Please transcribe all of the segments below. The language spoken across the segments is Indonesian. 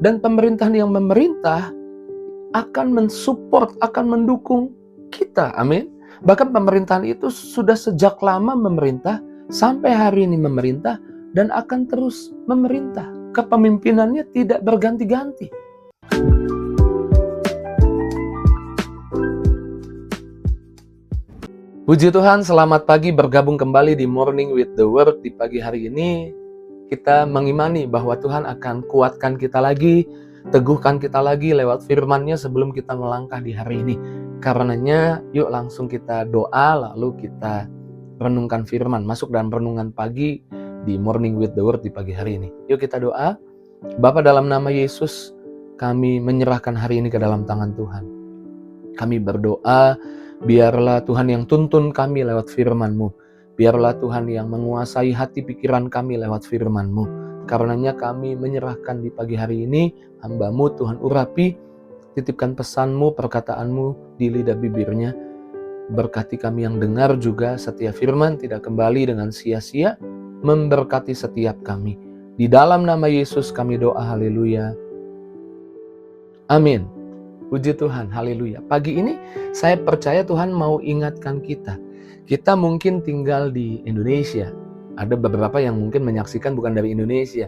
Dan pemerintahan yang memerintah akan mensupport, akan mendukung kita. Amin. Bahkan pemerintahan itu sudah sejak lama memerintah, sampai hari ini memerintah, dan akan terus memerintah. Kepemimpinannya tidak berganti-ganti. Puji Tuhan, selamat pagi, bergabung kembali di Morning with the Word. Di pagi hari ini kita mengimani bahwa Tuhan akan kuatkan kita lagi, teguhkan kita lagi lewat firman-Nya sebelum kita melangkah di hari ini. Karenanya yuk langsung kita doa, lalu kita renungkan firman. Masuk dalam renungan pagi di Morning with the Word di pagi hari ini. Yuk kita doa. Bapa, dalam nama Yesus, kami menyerahkan hari ini ke dalam tangan Tuhan. Kami berdoa, biarlah Tuhan yang tuntun kami lewat firman-Mu. Biarlah Tuhan yang menguasai hati pikiran kami lewat firman-Mu. Karenanya kami menyerahkan di pagi hari ini, hamba-Mu Tuhan urapi, titipkan pesan-Mu, perkataan-Mu di lidah bibirnya. Berkati kami yang dengar juga, setiap firman tidak kembali dengan sia-sia, memberkati setiap kami. Di dalam nama Yesus kami doa, haleluya. Amin. Puji Tuhan, haleluya. Pagi ini saya percaya Tuhan mau ingatkan kita. Kita mungkin tinggal di Indonesia. Ada beberapa yang mungkin menyaksikan bukan dari Indonesia.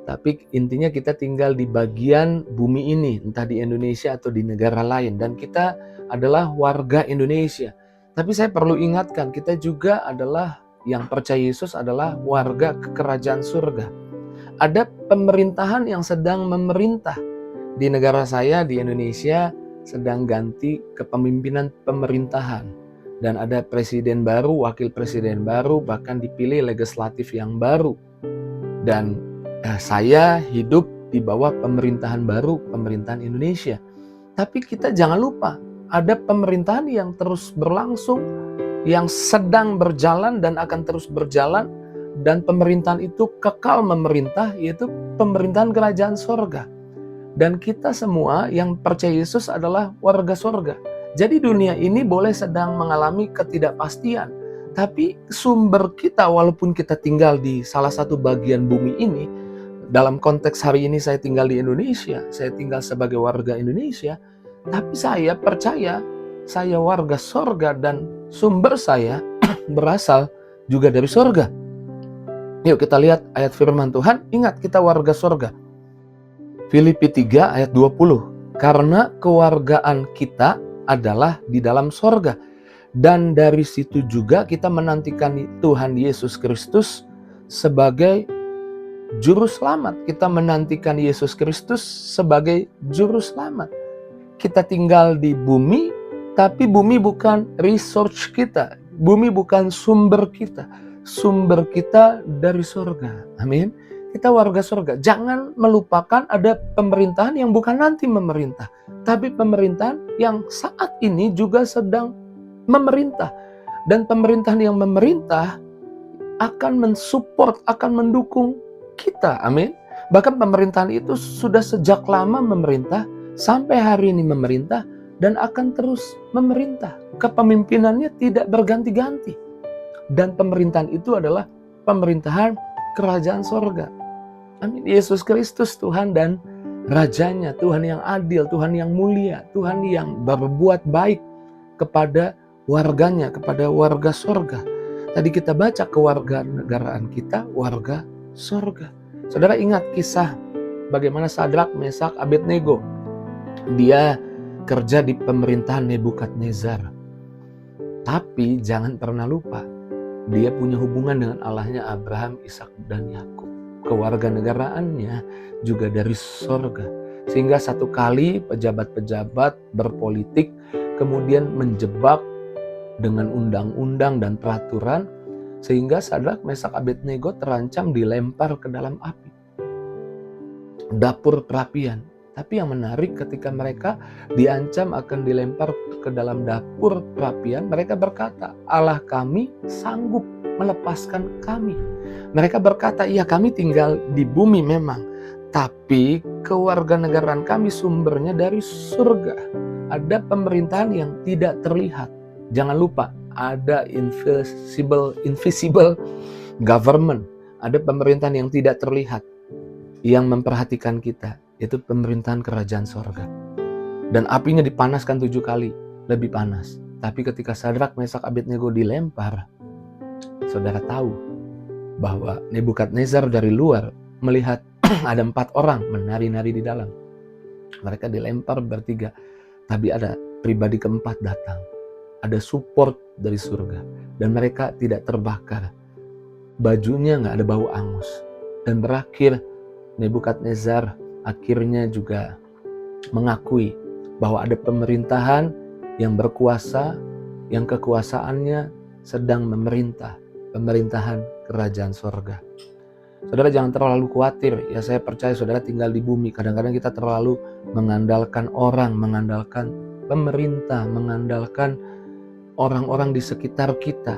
Tapi intinya kita tinggal di bagian bumi ini, entah di Indonesia atau di negara lain. Dan kita adalah warga Indonesia. Tapi saya perlu ingatkan, kita juga adalah yang percaya Yesus adalah warga kerajaan surga. Ada pemerintahan yang sedang memerintah. Di negara saya, di Indonesia, sedang ganti kepemimpinan pemerintahan. Dan ada presiden baru, wakil presiden baru, bahkan dipilih legislatif yang baru. Dan saya hidup di bawah pemerintahan baru, pemerintahan Indonesia. Tapi kita jangan lupa, ada pemerintahan yang terus berlangsung, yang sedang berjalan dan akan terus berjalan. Dan pemerintahan itu kekal memerintah, yaitu pemerintahan kerajaan sorga. Dan kita semua yang percaya Yesus adalah warga sorga. Jadi dunia ini boleh sedang mengalami ketidakpastian. Tapi sumber kita, walaupun kita tinggal di salah satu bagian bumi ini, dalam konteks hari ini saya tinggal di Indonesia, saya tinggal sebagai warga Indonesia, tapi saya percaya saya warga sorga dan sumber saya berasal juga dari sorga. Yuk kita lihat ayat firman Tuhan, ingat kita warga sorga. Filipi 3 ayat 20, karena kewargaan kita adalah di dalam sorga. Dan dari situ juga kita menantikan Tuhan Yesus Kristus sebagai juru selamat. Kita menantikan Yesus Kristus sebagai juru selamat. Kita tinggal di bumi, tapi bumi bukan resource kita. Bumi bukan sumber kita. Sumber kita dari sorga. Amin. Kita warga sorga. Jangan melupakan ada pemerintahan yang bukan nanti memerintah. Tapi pemerintahan yang saat ini juga sedang memerintah. Dan pemerintahan yang memerintah akan mensupport, akan mendukung kita. Amin. Bahkan pemerintahan itu sudah sejak lama memerintah, sampai hari ini memerintah, dan akan terus memerintah. Kepemimpinannya tidak berganti-ganti. Dan pemerintahan itu adalah pemerintahan kerajaan sorga. Amin. Yesus Kristus Tuhan dan Rajanya, Tuhan yang adil, Tuhan yang mulia, Tuhan yang berbuat baik kepada warganya, kepada warga sorga. Tadi kita baca kewarganegaraan kita, warga sorga. Saudara ingat kisah bagaimana Sadrak, Mesak, Abednego. Dia kerja di pemerintahan Nebukadnezar. Tapi jangan pernah lupa, dia punya hubungan dengan Allahnya Abraham, Ishak, dan Yakub. Kewarganegaraannya juga dari sorga. Sehingga satu kali pejabat-pejabat berpolitik kemudian menjebak dengan undang-undang dan peraturan, sehingga Sadrak, Mesak, Abednego terancam dilempar ke dalam api. Dapur perapian. Tapi yang menarik ketika mereka diancam akan dilempar ke dalam dapur perapian, mereka berkata, Allah kami sanggup melepaskan kami. Mereka berkata, iya kami tinggal di bumi memang, tapi kewarganegaraan kami sumbernya dari surga. Ada pemerintahan yang tidak terlihat. Jangan lupa, ada invisible government. Ada pemerintahan yang tidak terlihat, yang memperhatikan kita, Itu pemerintahan kerajaan sorga. Dan apinya dipanaskan 7 kali, lebih panas. Tapi ketika Sadrak, Mesak, Abednego dilempar, saudara tahu bahwa Nebukadnezar dari luar melihat ada 4 orang menari-nari di dalam. Mereka dilempar bertiga, tapi ada pribadi keempat datang. Ada support dari surga. Dan mereka tidak terbakar. Bajunya nggak ada bau angus. Dan berakhir Nebukadnezar akhirnya juga mengakui bahwa ada pemerintahan yang berkuasa, yang kekuasaannya sedang memerintah, pemerintahan kerajaan sorga. Saudara jangan terlalu khawatir, ya saya percaya saudara tinggal di bumi. Kadang-kadang kita terlalu mengandalkan orang, mengandalkan pemerintah, mengandalkan orang-orang di sekitar kita.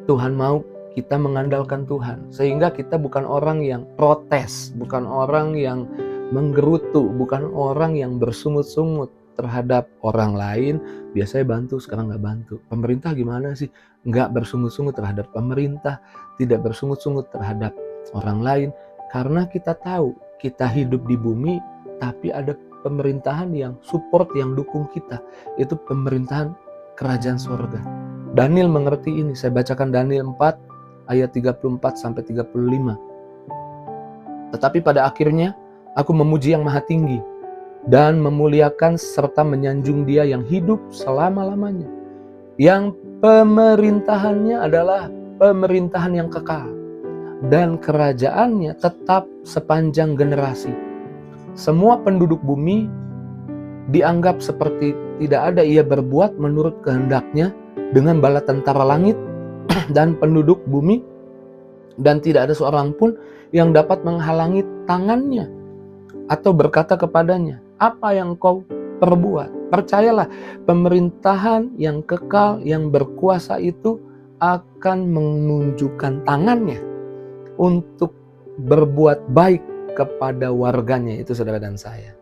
Tuhan mau kita mengandalkan Tuhan, sehingga kita bukan orang yang protes, bukan orang yang menggerutu, bukan orang yang bersungut-sungut terhadap orang lain. Biasanya bantu, sekarang nggak bantu. Pemerintah gimana sih? Nggak bersungut-sungut terhadap pemerintah, tidak bersungut-sungut terhadap orang lain, karena kita tahu kita hidup di bumi, tapi ada pemerintahan yang support, yang dukung kita. Itu pemerintahan kerajaan sorga. Daniel mengerti ini. Saya bacakan Daniel 4 ayat 34 sampai 35. Tetapi pada akhirnya aku memuji yang maha tinggi dan memuliakan serta menyanjung Dia yang hidup selama-lamanya, yang pemerintahannya adalah pemerintahan yang kekal dan kerajaannya tetap sepanjang generasi. Semua penduduk bumi dianggap seperti tidak ada. Ia berbuat menurut kehendaknya dengan bala tentara langit dan penduduk bumi, dan tidak ada seorang pun yang dapat menghalangi tangannya atau berkata kepadanya, apa yang kau perbuat? Percayalah, pemerintahan yang kekal, yang berkuasa itu akan menunjukkan tangannya untuk berbuat baik kepada warganya, itu saudara dan saya.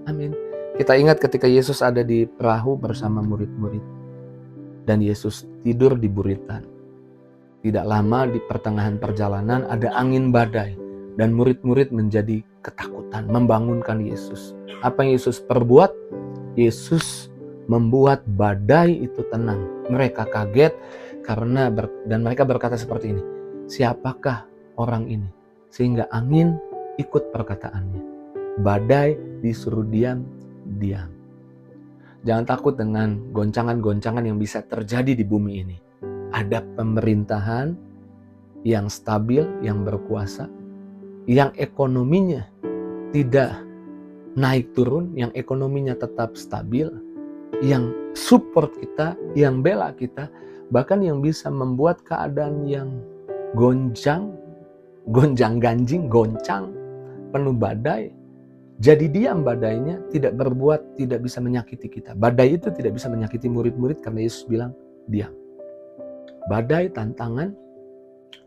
Amin. Kita ingat ketika Yesus ada di perahu bersama murid-murid, dan Yesus tidur di buritan. Tidak lama di pertengahan perjalanan ada angin badai, dan murid-murid menjadi ketakutan, membangunkan Yesus. Apa yang Yesus perbuat? Yesus membuat badai itu tenang. Mereka kaget dan mereka berkata seperti ini, siapakah orang ini sehingga angin ikut perkataannya? Badai disuruh diam, diam. Jangan takut dengan goncangan-goncangan yang bisa terjadi di bumi ini. Ada pemerintahan yang stabil, yang berkuasa, yang ekonominya tidak naik turun, yang ekonominya tetap stabil, yang support kita, yang bela kita, bahkan yang bisa membuat keadaan yang gonjang-ganjing, goncang, penuh badai, jadi diam badainya, tidak berbuat, tidak bisa menyakiti kita. Badai itu tidak bisa menyakiti murid-murid karena Yesus bilang diam. Badai, tantangan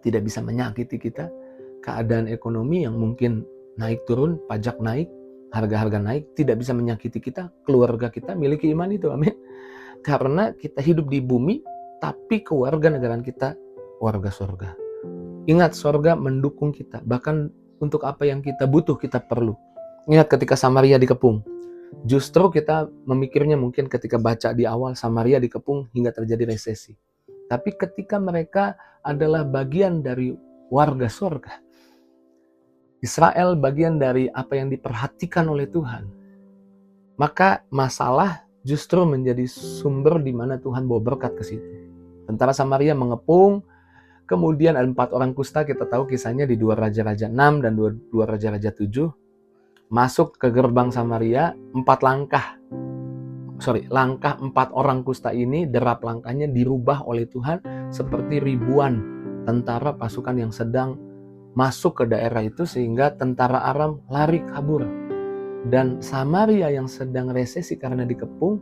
tidak bisa menyakiti kita. Keadaan ekonomi yang mungkin naik turun, pajak naik, harga-harga naik, tidak bisa menyakiti kita. Keluarga kita miliki iman itu, amin. Karena kita hidup di bumi, tapi kewarganegaraan kita warga sorga. Ingat, sorga mendukung kita. Bahkan untuk apa yang kita butuh, kita perlu. Ingat ketika Samaria dikepung. Justru kita memikirnya mungkin ketika baca di awal Samaria dikepung hingga terjadi resesi. Tapi ketika mereka adalah bagian dari warga sorga, Israel bagian dari apa yang diperhatikan oleh Tuhan, maka masalah justru menjadi sumber di mana Tuhan bawa berkat ke situ. Tentara Samaria mengepung, kemudian ada 4 orang kusta, kita tahu kisahnya di 2 Raja-Raja 6 dan 2 Raja-Raja 7. Masuk ke gerbang Samaria, langkah 4 orang kusta ini, derap langkahnya dirubah oleh Tuhan seperti ribuan tentara pasukan yang sedang masuk ke daerah itu, sehingga tentara Aram lari kabur. Dan Samaria yang sedang resesi karena dikepung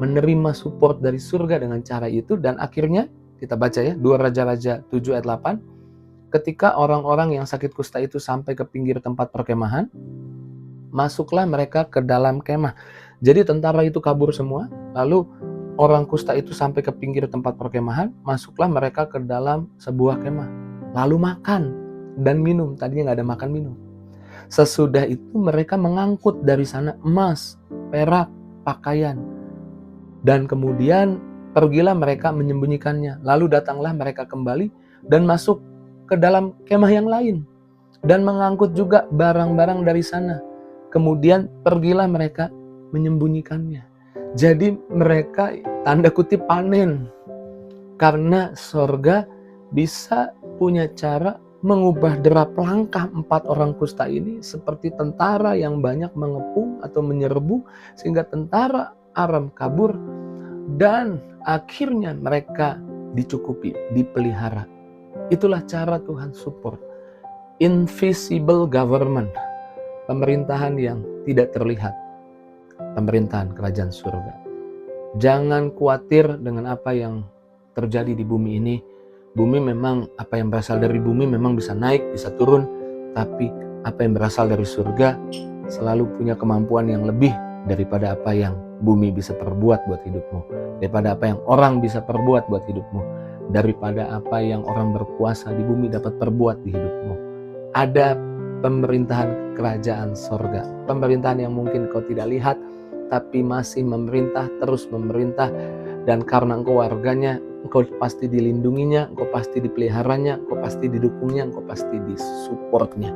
menerima support dari surga dengan cara itu. Dan akhirnya kita baca ya, 2 Raja-Raja 7 ayat 8, ketika orang-orang yang sakit kusta itu sampai ke pinggir tempat perkemahan, masuklah mereka ke dalam kemah. Jadi tentara itu kabur semua, lalu orang kusta itu sampai ke pinggir tempat perkemahan, masuklah mereka ke dalam sebuah kemah, lalu makan dan minum. Tadinya nggak ada makan minum. Sesudah itu mereka mengangkut dari sana emas, perak, pakaian. Dan kemudian pergilah mereka menyembunyikannya. Lalu datanglah mereka kembali dan masuk ke dalam kemah yang lain. Dan mengangkut juga barang-barang dari sana. Kemudian pergilah mereka menyembunyikannya. Jadi mereka tanda kutip panen. Karena sorga bisa punya cara mengubah derap langkah 4 orang kusta ini seperti tentara yang banyak mengepung atau menyerbu sehingga tentara Aram kabur dan akhirnya mereka dicukupi, dipelihara. Itulah cara Tuhan support. Invisible government, pemerintahan yang tidak terlihat, pemerintahan kerajaan surga. Jangan khawatir dengan apa yang terjadi di bumi ini. Bumi memang, apa yang berasal dari bumi memang bisa naik, bisa turun, tapi apa yang berasal dari surga selalu punya kemampuan yang lebih daripada apa yang bumi bisa perbuat buat hidupmu, daripada apa yang orang bisa perbuat buat hidupmu, daripada apa yang orang berkuasa di bumi dapat perbuat di hidupmu. Ada pemerintahan kerajaan sorga, pemerintahan yang mungkin kau tidak lihat, tapi masih memerintah, terus memerintah. Dan karena engkau warganya, engkau pasti dilindunginya, engkau pasti dipeliharanya, engkau pasti didukungnya, engkau pasti disupportnya.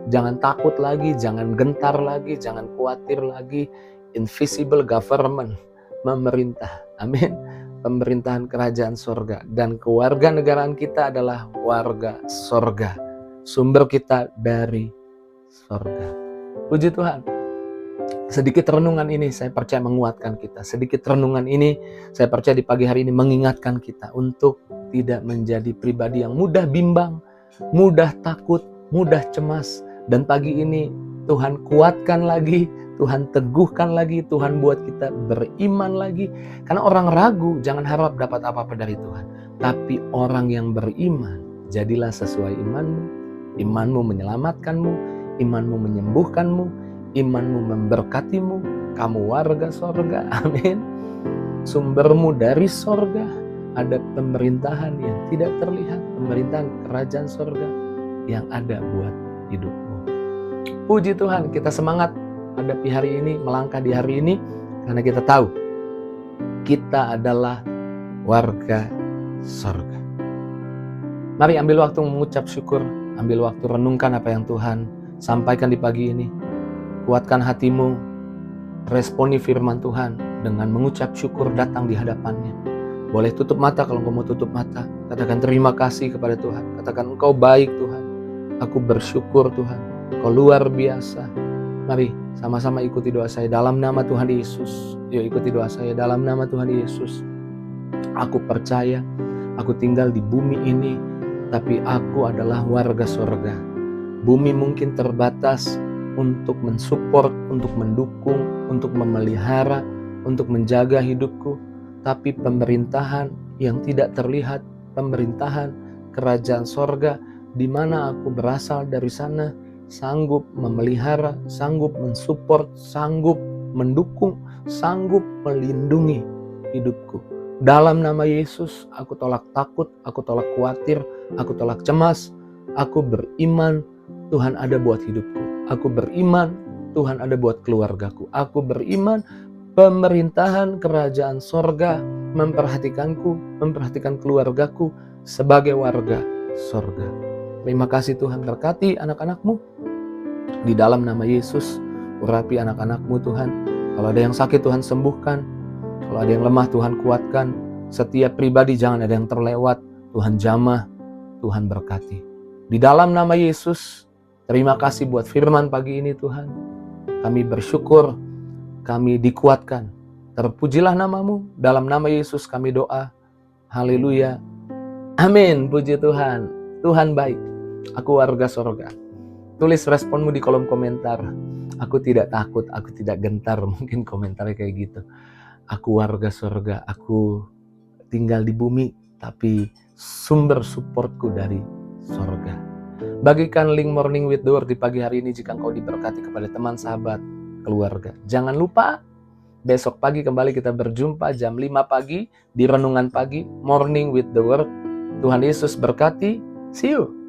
Jangan takut lagi, jangan gentar lagi, jangan khawatir lagi. Invisible government, memerintah. Amin. Pemerintahan kerajaan sorga. Dan kewarganegaraan kita adalah warga sorga. Sumber kita dari sorga. Puji Tuhan. Sedikit renungan ini saya percaya menguatkan kita. Sedikit renungan ini saya percaya di pagi hari ini mengingatkan kita untuk tidak menjadi pribadi yang mudah bimbang, mudah takut, mudah cemas. Dan pagi ini Tuhan kuatkan lagi, Tuhan teguhkan lagi, Tuhan buat kita beriman lagi. Karena orang ragu jangan harap dapat apa-apa dari Tuhan. Tapi orang yang beriman, jadilah sesuai imanmu. Imanmu menyelamatkanmu, imanmu menyembuhkanmu, imanmu memberkatimu, kamu warga sorga, amin. Sumbermu dari sorga, ada pemerintahan yang tidak terlihat, pemerintahan kerajaan sorga yang ada buat hidupmu. Puji Tuhan, kita semangat hadapi hari ini, melangkah di hari ini, karena kita tahu, kita adalah warga sorga. Mari ambil waktu mengucap syukur, ambil waktu renungkan apa yang Tuhan sampaikan di pagi ini. Kuatkan hatimu, responi firman Tuhan dengan mengucap syukur datang di hadapannya. Boleh tutup mata kalau engkau mau tutup mata. Katakan terima kasih kepada Tuhan. Katakan engkau baik Tuhan. Aku bersyukur Tuhan. Kau luar biasa. Mari sama-sama ikuti doa saya dalam nama Tuhan Yesus. Yuk ikuti doa saya dalam nama Tuhan Yesus. Aku percaya aku tinggal di bumi ini, tapi aku adalah warga sorga. Bumi mungkin terbatas untuk mensupport, untuk mendukung, untuk memelihara, untuk menjaga hidupku. Tapi pemerintahan yang tidak terlihat, pemerintahan kerajaan sorga, di mana aku berasal dari sana, sanggup memelihara, sanggup mensupport, sanggup mendukung, sanggup melindungi hidupku. Dalam nama Yesus, aku tolak takut, aku tolak khawatir, aku tolak cemas. Aku beriman Tuhan ada buat hidupku. Aku beriman Tuhan ada buat keluargaku. Aku beriman pemerintahan kerajaan sorga memperhatikanku, memperhatikan keluargaku sebagai warga sorga. Terima kasih Tuhan, berkati anak-anakmu. Di dalam nama Yesus, urapi anak-anakmu Tuhan. Kalau ada yang sakit Tuhan sembuhkan. Kalau ada yang lemah Tuhan kuatkan. Setiap pribadi jangan ada yang terlewat. Tuhan jamah, Tuhan berkati. Di dalam nama Yesus, terima kasih buat firman pagi ini Tuhan. Kami bersyukur, kami dikuatkan. Terpujilah namamu, dalam nama Yesus kami doa. Haleluya. Amin, puji Tuhan. Tuhan baik, aku warga sorga. Tulis responmu di kolom komentar. Aku tidak takut, aku tidak gentar. Mungkin komentarnya kayak gitu. Aku warga sorga, aku tinggal di bumi, tapi sumber supportku dari sorga. Bagikan link Morning with the Word di pagi hari ini jika engkau diberkati kepada teman, sahabat, keluarga. Jangan lupa, besok pagi kembali kita berjumpa jam 5 pagi di Renungan Pagi, Morning with the Word. Tuhan Yesus berkati. See you.